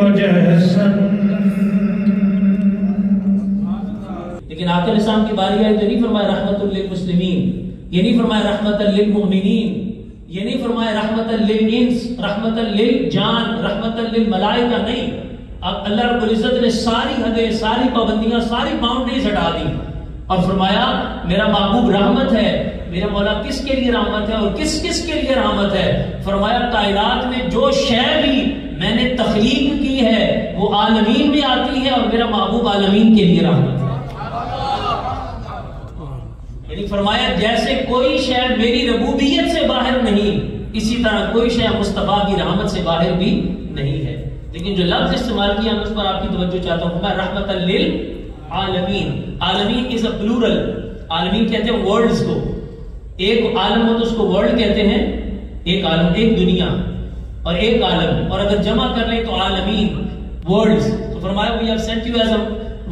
مجحسن. لیکن آقا السلام کی باری آئی تو نہیں فرمایا رحمت للمسلمین، یہ نہیں فرمایا رحمت للمؤمنین، یہ نہیں فرمایا رحمت للانس، رحمت للجان، رحمت للملائکہ، نہیں. اب اللہ رب العزت نے ساری حدیں، ساری پابندیاں، ساری باؤنڈریز ہٹا دی اور فرمایا میرا محبوب رحمت ہے. میرا مولا کس کے لیے رحمت ہے اور کس کس کے لیے رحمت ہے؟ فرمایا کائنات میں جو شے بھی میں نے تخلیق کی ہے وہ عالمین میں آتی ہے اور میرا محبوب عالمین کے لیے رحمت ہے. یعنی فرمایا جیسے کوئی شے میری ربوبیت سے باہر نہیں، اسی طرح کوئی شے مصطفیٰ کی رحمت سے باہر بھی نہیں ہے. لیکن جو لفظ استعمال کیا میں اس پر آپ کی توجہ چاہتا ہوں. فرمایا رحمت للعالمین. عالمین از اے پلورل. عالمین کہتے ہیں ورلڈز کو. ایک عالم ہو تو اس کو ورلڈ کہتے ہیں، ایک عالم، ایک دنیا اور ایک عالم، اور اگر جمع کر لیں تو عالمین، ورلڈز. تو فرمایا we have sent you as a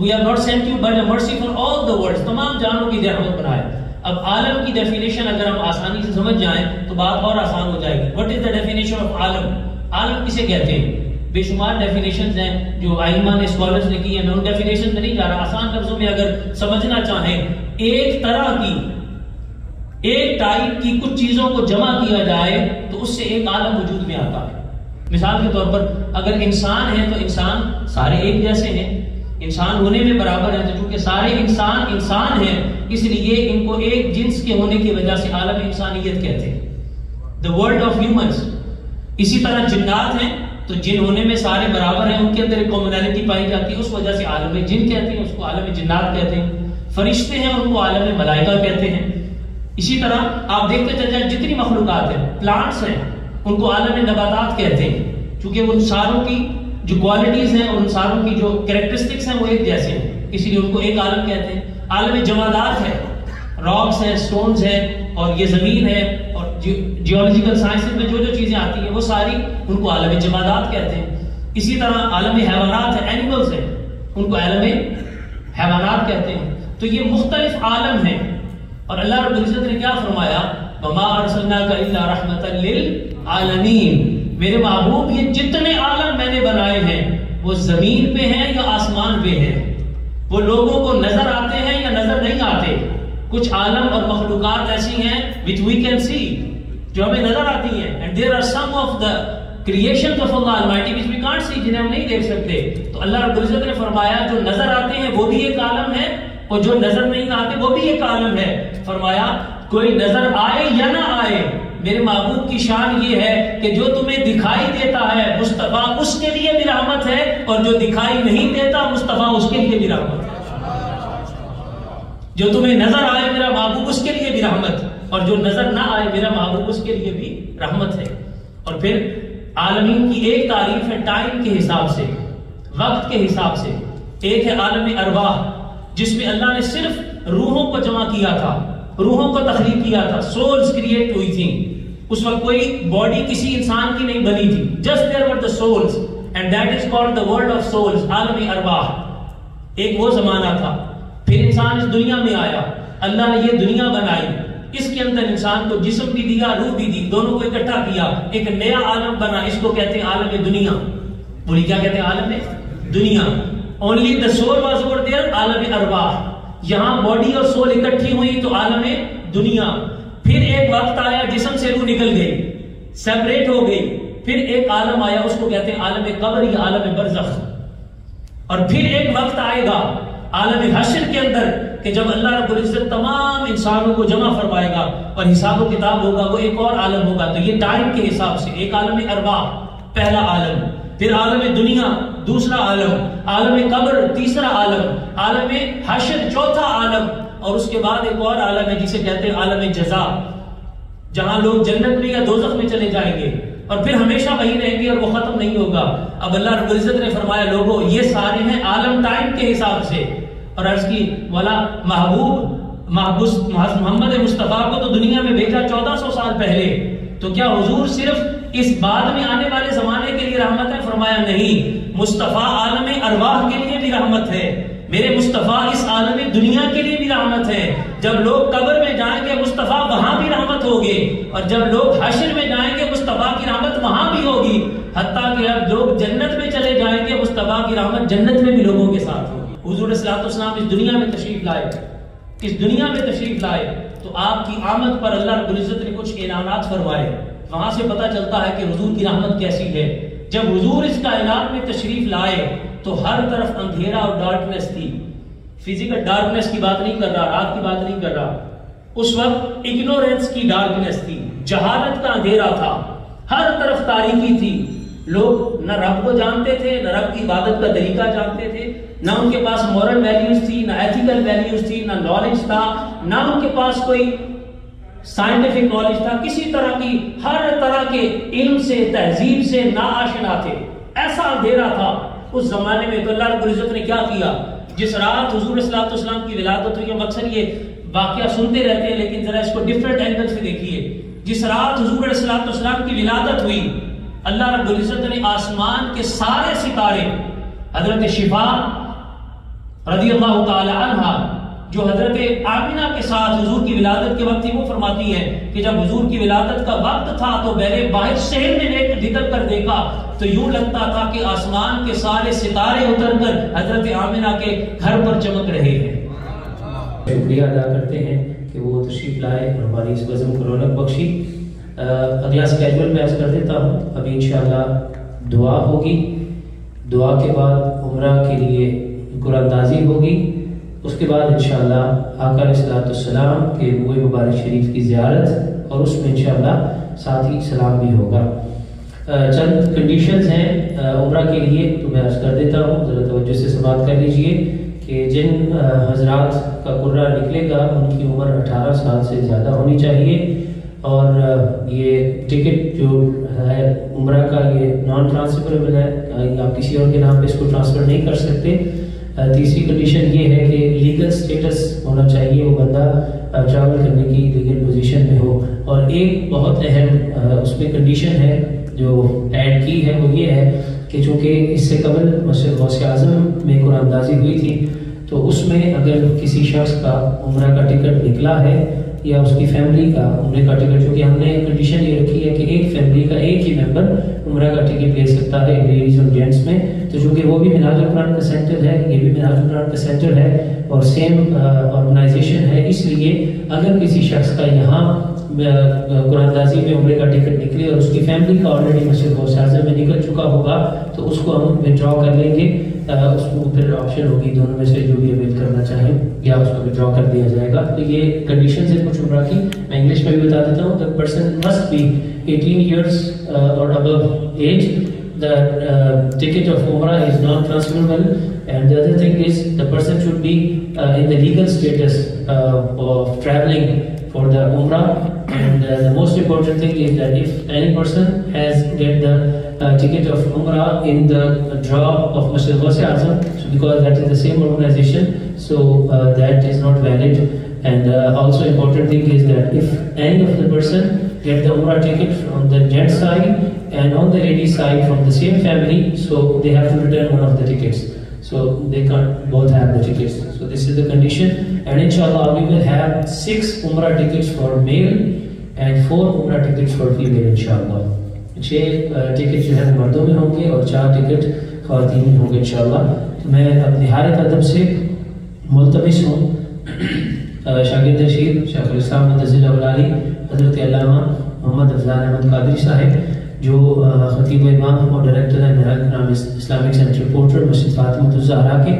we have not sent you but a mercy for all the worlds. تمام جانوں کی رحمت بنائے. اب عالم کی ڈیفینیشن اگر ہم آسانی سے سمجھ جائیں تو بات اور آسان ہو جائے گی. What is the definition of عالم؟ عالم کسے کہتے ہیں؟ بے شمار ڈیفینیشنز ہیں جو ائمہ نے، اسکالرز نے کی ہیں. میں ان ڈیفینیشن میں نہیں جا رہا. آسان لفظوں میں اگر سمجھنا چاہیں، ایک طرح کی، ایک ٹائپ کی کچھ چیزوں کو جمع کیا جائے تو اس سے ایک عالم وجود میں آتا ہے. مثال کے طور پر اگر انسان ہے تو انسان سارے ایک جیسے ہیں، انسان ہونے میں برابر ہیں. تو چونکہ سارے انسان انسان ہیں اس لیے ان کو ایک جنس کے ہونے کی وجہ سے عالم انسانیت کہتے ہیں، the world of humans. اسی طرح جنات ہیں تو جن ہونے میں سارے برابر ہیں، ان کے اندر ایک کامنالٹی پائی جاتی ہے، اس وجہ سے عالم جن کہتے ہیں، اس کو عالم جنات کہتے ہیں. فرشتے ہیں ان کو عالم ملائکہ کہتے ہیں. اسی طرح آپ دیکھتے چل جائیں جتنی مخلوقات ہیں، پلانٹس ہیں ان کو عالم نباتات کہتے ہیں، چونکہ ان ساروں کی جو کوالٹیز ہیں اور ان ساروں کی جو کریکٹرسٹکس ہیں وہ ایک جیسے ہیں، اسی لیے ان کو ایک عالم کہتے ہیں. عالم جمادات ہے، راکس ہیں، سٹونز ہیں، اور یہ زمین ہے، اور جیولوجیکل سائنس میں جو جو چیزیں آتی ہیں وہ ساری ان کو عالم جمادات کہتے ہیں. اسی طرح عالم حیوانات ہیں، اینیملز ہیں، ان کو عالم حیوانات کہتے ہیں. تو یہ مختلف عالم ہیں. اور اللہ رب العزت نے کیا فرمایا؟ وما ارسلناک الا رحمۃ للعالمین. میرے محبوب یہ جتنے عالم میں نے بنائے ہیں وہ زمین پہ ہیں یا آسمان پہ ہیں، وہ لوگوں کو نظر آتے ہیں یا نظر نہیں آتے. کچھ عالم اور مخلوقات ایسی ہیں which we can see، جو ہمیں نظر آتی ہیں، and there are some of the creations of Allah Almighty which we can't see، جنہیں ہم نہیں دیکھ سکتے. تو اللہ رب العزت نے فرمایا جو نظر آتے ہیں وہ بھی ایک عالم ہے اور جو نظر نہیں آتے وہ بھی ایک عالم ہے. فرمایا کوئی نظر آئے یا نہ آئے، میرے محبوب کی شان یہ ہے کہ جو تمہیں دکھائی دیتا ہے مصطفیٰ اس کے لیے بھی رحمت ہے، اور جو دکھائی نہیں دیتا مصطفیٰ اس کے لیے بھی رحمت ہے. جو تمہیں نظر آئے میرا محبوب اس کے لیے بھی رحمت، اور جو نظر نہ آئے میرا محبوب اس کے لیے بھی رحمت ہے. اور پھر عالمین کی ایک تعریف ہے ٹائم کے حساب سے، وقت کے حساب سے. ایک ہے عالم ارواح جس میں اللہ نے صرف روحوں کو جمع کیا تھا، روحوں کو تخلیق کیا تھا، سولز کریٹ ہوئی تھیں. اس وقت کوئی باڈی کسی انسان کی نہیں بنی تھی، just there were the souls and that is called the world of souls, عالم ارواح. ایک وہ زمانہ تھا. پھر انسان اس دنیا میں آیا، اللہ نے یہ دنیا بنائی، اس کے اندر انسان کو جسم بھی دیا، روح بھی دی، دونوں کو اکٹھا کیا، ایک نیا عالم بنا. اس کو کہتے ہیں عالم دنیا. بولی کیا کہتے ہیں؟ عالم دنیا. only the soul was over there، عالم ارواح. یہاں باڈی اور سول اکٹھی ہوئی تو عالم دنیا. پھر ایک وقت آیا جسم سے روح نکل گئی، سیپریٹ ہو گئی. پھر ایک عالم آیا، اس کو کہتے ہیں عالم قبر یا عالم برزخ. اور پھر ایک وقت آئے گا عالم حشر کے اندر کہ جب اللہ رب العزت تمام انسانوں کو جمع فرمائے گا اور حساب و کتاب ہوگا، وہ ایک اور عالم ہوگا. تو یہ ٹائم کے حساب سے ایک عالم ارواح پہلا عالم، پھر عالم دنیا دوسرا عالم، عالم قبر تیسرا عالم، عالم حشر چوتھا عالم، اور اس کے بعد ایک اور عالم ہے جسے کہتے ہیں عالم جزا، جہاں لوگ جنت میں یا دوزخ میں چلے جائیں گے اور پھر ہمیشہ وہی رہیں گے اور وہ ختم نہیں ہوگا. اب اللہ رب العزت نے فرمایا لوگوں یہ سارے ہیں عالم ٹائم کے حساب سے. اور عرض کی والا محمد مصطفیٰ کو تو دنیا میں بھیجا 1400 سال پہلے، تو کیا حضور صرف اس بعد میں آنے والے زمانے کے لیے رحمت ہے؟ فرمایا نہیں، مصطفیٰ عالم ارواح کے لیے بھی رحمت ہے. میرے مصطفیٰ اس عالم دنیا کے لیے بھی رحمت ہے. جب لوگ قبر میں جائیں گے مصطفیٰ وہاں بھی رحمت ہوگی، اور جب لوگ حشر میں جائیں گے مصطفیٰ کی رحمت وہاں بھی ہوگی. حتیٰ کہ اب لوگ جنت میں چلے جائیں جائیں گے مصطفیٰ کی رحمت جنت میں بھی لوگوں کے ساتھ ہوگی. حضور صلی اللہ علیہ وسلم اس دنیا میں تشریف لائے، اس دنیا میں تشریف لائے تو آپ کی آمد پر اللہ رب العزت نے کچھ اعلانات فرمائے. وہاں سے پتہ چلتا ہے کہ حضور کی رحمت کیسی ہے. جب حضور اس کائنات میں تشریف لائے تو ہر طرف اندھیرا اور ڈارکنیس تھی. فزیکل ڈارکنیس کی بات نہیں کر رہا، رات کی بات نہیں کر رہا. اس وقت اگنورینس کی ڈارکنیس تھی، جہالت کا اندھیرا تھا، ہر طرف تاریکی تھی. لوگ نہ رب کو جانتے تھے، نہ رب کی عبادت کا طریقہ جانتے تھے، نہ ان کے پاس مورل ویلیوز تھی، نہ ایتھیکل ویلیوز تھی، نہ نالج تھا، نہ ان کے پاس کوئی سائنٹیفک نالج تھا. کسی طرح کی ہر طرح کے علم سے، تہذیب سے ناآشنا تھے. ایسا اندھیرا تھا اس زمانے میں. تو اللہ رب العزت نے کیا کیا؟ جس رات حضور صلی اللہ علیہ وسلم کی ولادت ہوئی، ہم اکثر یہ واقعہ سنتے رہتے ہیں لیکن ذرا اس کو ڈیفرنٹ اینگل سے دیکھیے. جس رات حضور صلی اللہ علیہ وسلم کی ولادت ہوئی، اللہ رب العزت نے آسمان کے سارے ستارے، حضرت شفا رضی اللہ تعالی عنہ جو حضرت آمینہ کے ساتھ حضور کی ولادت کے وقت تھی، وہ فرماتی ہیں کہ جب حضور کی ولادت کا وقت تھا تو میں نے باہر شہر میں نکل کر دیکھا تو یوں لگتا تھا کہ آسمان کے سارے ستارے اتر کر حضرت آمینہ کے گھر پر چمک رہے ہیں. شکریہ ادا کرتے ہیں کہ وہ تشریف لائے اور ہماری اس بزم کو رونق بخشی. اگلا اسکیجول میں عرض کر دیتا ہوں. ابھی انشاءاللہ دعا ہوگی، دعا کے بعد عمرہ کے لیے قرآن اندازی ہوگی، اس کے بعد انشاءاللہ آقا علیہ السلام کے روح مبارک شریف کی زیارت اور اس میں انشاءاللہ ساتھ ہی سلام بھی ہوگا. چند کنڈیشنز ہیں عمرہ کے لیے تو میں عرض کر دیتا ہوں، ذرا توجہ سے سماعت کر لیجئے کہ جن حضرات کا قرہ نکلے گا ان کی عمر 18 سال سے زیادہ ہونی چاہیے، اور یہ ٹکٹ جو ہے عمرہ کا یہ نان ٹرانسفریبل ہے، آپ کسی اور کے نام پہ اس کو ٹرانسفر نہیں کر سکتے. تیسری کنڈیشن یہ ہے کہ لیگل سٹیٹس ہونا چاہیے، وہ بندہ ٹریول کرنے کی لیگل پوزیشن میں ہو. اور ایک بہت اہم اس میں کنڈیشن ہے جو ایڈ کی ہے، وہ یہ ہے کہ چونکہ اس سے قبل مسجد غوث اعظم میں قرآن اندازی ہوئی تھی تو اس میں اگر کسی شخص کا عمرہ کا ٹکٹ نکلا ہے یا اس کی فیملی کا عمرے کا ٹکٹ، چونکہ ہم نے کنڈیشن یہ رکھی ہے کہ ایک فیملی کا ایک ہی ممبر عمرہ کا ٹکٹ لے سکتا ہے لیڈیز اور جینٹس میں. تو چونکہ وہ بھی منہاج القرآن کا سینٹر ہے، یہ بھی منہاج القرآن کا سینٹر ہے اور سیم آرگنائزیشن ہے، اس لیے اگر کسی شخص کا یہاں قرآن اندازی میں عمرے کا ٹکٹ نکلے اور اس کی فیملی کا آلریڈی مسجد غوث اعظم میں نکل چکا ہوگا تو اس کو ہم وڈرا کر لیں گے. اس کو پھر آپشن ہوگی دونوں میں سے جو بھی اویل کرنا چاہیں یا اس کو وڈرا کر دیا جائے گا. تو یہ کنڈیشنز ہیں کچھ عمرہ کی. میں انگلش میں بھی بتا دیتا ہوں. The person must be 18 years or above age. The ticket of Umrah is non-transferable, and the other thing is the person should be in the legal status of traveling for the Umrah. And the most important thing is that if any person has get the ticket of Umrah in the draw of Masjid Ghaus Azam, so because that is the same organization, so that is not valid. And also important thing is that if any of the person get the Umrah ticket from the gent side and on the lady side from the same family, so they have to return one of the tickets. So they can't both have the tickets. So this is the condition. And inshallah we will have 6 Umrah tickets for male and 4 Umrah tickets for female inshallah. 6 ticket جو ہے مردوں میں ہوں گے اور 4 ticket خواتین میں ہوں گے انشاءاللہ. تو میں اب نہایت ادب سے ملتمس ہوں شاگرد رشید شیخ الاسلام مدثر العلی حضرت علامہ محمد افضال احمد قادری صاحب جو خطیب و امام اور ڈائریکٹر ہیں منہاج القرآن اسلامک سینٹر پورٹر مسجد فاطمۃ الزہرا کے،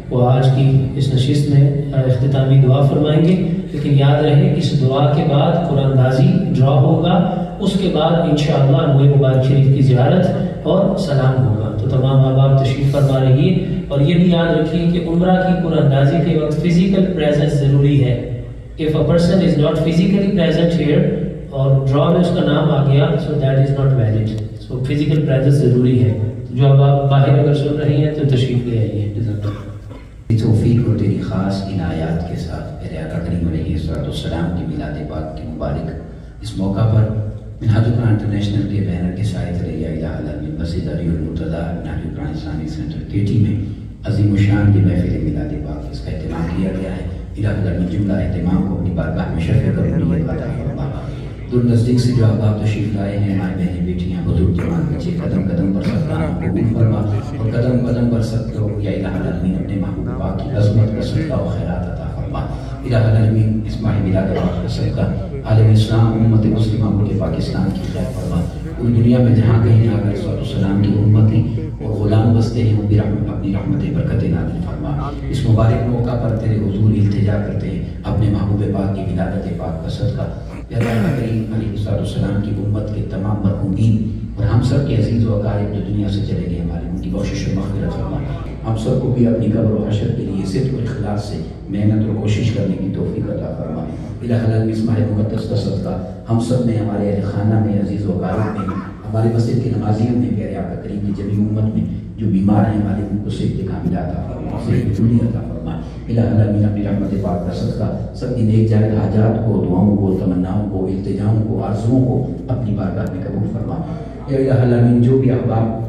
وہ آج کی اس نشست میں اختتامی دعا فرمائیں گے. لیکن یاد رہے اس دعا کے بعد قرآن اندازی ڈرا ہوگا، اس کے بعد انشاءاللہ روح مبارک شریف کی زیارت اور سلام ہوگا. تو تمام ماں باپ تشریف فرما رہیے اور یہ بھی یاد رکھیے کہ عمرہ کی قرآن اندازی کے وقت فزیکل پریزنس ضروری ہے. If a person is not physically present here اور ڈرا میں اس کا نام آ گیا so that is not valid. So physical presence ضروری ہے. جو اب آپ باہر اگر سن رہی ہیں تو تشریف لے آئیے. توفیق اور تیری خاص عنایات کے ساتھ میرے آقا کریم علیہ السلام کی میلاد پاک کی مبارک اس موقع پر منہاج القرآن انٹرنیشنل کے بینر کے سائے تلے یا الہ العالمین مسجد علی المرتضیٰ منہاج القرآن اسلامک سینٹر کیٹی میں عظیم الشان کی محفل میلاد پاک اس کا اہتمام کیا گیا ہے. الہ العالمین جملہ اہتمام کو اپنی بارگاہ میں شرف کرنے کی عطا فرما. دور نزدیک سے جو احباب تشریف لائے ہیں، ہماری بہنیں بیٹیاں بزرگ جوان بچے، قدم قدم پر سرکار قبول فرما، اور قدم قدم پر سب لوگ یا الہ العالمین اپنے محبوب پاک کی عظمت کا صدقہ و خیرات عطا فرما۔ الہ العالمین اس ماہ میلاد پاک کا صدقہ عالم اسلام امت مسلمہ ملک پاکستان کی خیر فرما۔ پوری دنیا میں جہاں کہیں آقا علیہ السلام کی امتی اور غلام بستے ہیں، ان کی اپنی رحمت برکت نازل فرما۔ اس مبارک موقع پر تیرے حضور التجا کرتے ہیں اپنے محبوب پاک کی ولادت پاک کا صدقہ، یا اللہ کریم علیہ السلام کی امت کے تمام مرحومین اور ہم سب کے عزیز و اقارب جو دنیا سے چلے گئے، ہماری ان کی کوشش و مغفرت فرما۔ ہم سب کو بھی اپنی قبر و حشر کے لیے صدق اور اخلاص سے محنت اور کوشش کرنے کی توفیق عطا فرما۔ الہ العالمین اس ماہ مقدس کا صدقہ ہم سب میں، ہمارے اہل خانہ میں، عزیز و اقارب میں، ہمارے مسجد کے نمازیوں میں، پیارے آقا کریم کی جمیع امت میں جو بیمار ہیں، ہمارے ان کو صحت کاملہ عطا فرما، صحت جوڑی عطا فرما۔ الہ العالمین اپنی رحمت پاک کا صدقہ سب کی نیک جائز حاجات کو، دعاؤں کو، تمناؤں کو، التجاؤں کو، آرزوؤں کو اپنی بارگاہ میں قبول فرما۔ یا الہ العالمین جو بھی احباب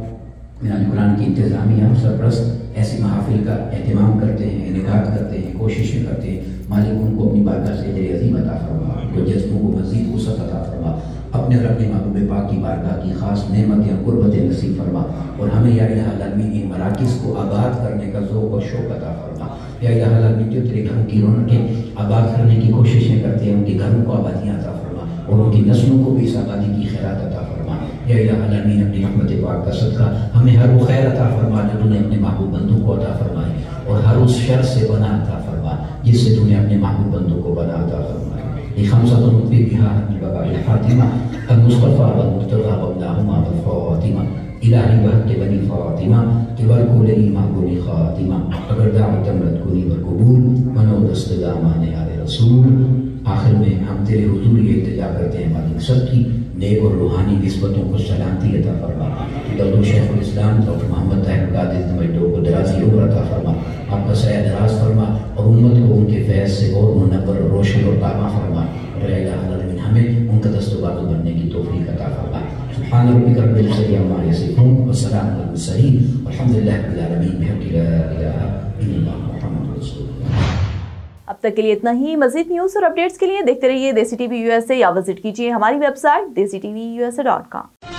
میرا قرآن کی انتظامیہ اور سرپرست ایسی محافل کا اہتمام کرتے ہیں، انعقاد کرتے ہیں، کوششیں کرتے ہیں، مالک ان کو اپنی بارگاہ سے اجر عظیم عطا فرما، ان کو جذبوں کو مزید وسعت عطا فرما، اپنے اور اپنے محبوب پاک کی بارگاہ کی خاص نعمت یا قربت نصیب فرما، اور ہمیں یا الہ العالمین ان مراکز کو آباد کرنے کا ذوق اور شوق عطا فرما۔ یا الہ العالمین جو تیرے گھروں کی رونقیں آباد کرنے کی کوششیں کرتے ہیں، ان کے گھروں کو آبادیاں عطا فرما، اور ان کی نسلوں کو بھی اس آبادی کی خیرات عطا فرما۔ یا الہ العالمین اپنی رحمت پاک کا صدقہ ہمیں ہر وہ خیر عطا فرما جو تو نے اپنے محبوب بندوں کو عطا فرمائی، اور ہر اس شر سے بنا عطا فرما جس سے تو نے اپنے محبوب بندوں کو بنا عطا فرمائی۔ خمسۃ نطفی بہا من بقاء الفاطمہ المصطفیٰ والمرتضیٰ مولاہما والفاطمہ الہی بحق بنی فاطمہ کہ ورکو لئی محبوب خاتمہ اگر دعوت امرت کنی ورقبول منو دست دامان آل رسول۔ آخر میں ہم تیرے حضور یہ التجا کرتے ہیں، مالک سب کی نیک اور روحانی نسبتوں کو سلامتی عطا فرما۔ دولو شیخ الاسلام ڈاکٹر محمد طاہر قادری نویڈو کو درازی عمر عطا فرما، آپ کا سایہ دراز فرما، اور امت کو ان کے فیض سے اور منور اور روشن اور تابع فرما، اور اے الہ العالمین ہمیں ان کا دست و بازو بننے کی توفیق عطا فرما۔ سبحان ربک رب العزۃ عما یصفون وسلام علی المرسلین والحمد للہ رب العالمین بحق لا الہ الا اللہ محمد رسول اللہ۔ اب تک کے لیے اتنا ہی۔ مزید نیوز اور اپڈیٹس کے لیے دیکھتے رہیے دیسی ٹی وی USA یا وزٹ کیجیے ہماری ویب سائٹ desitvUSA.com۔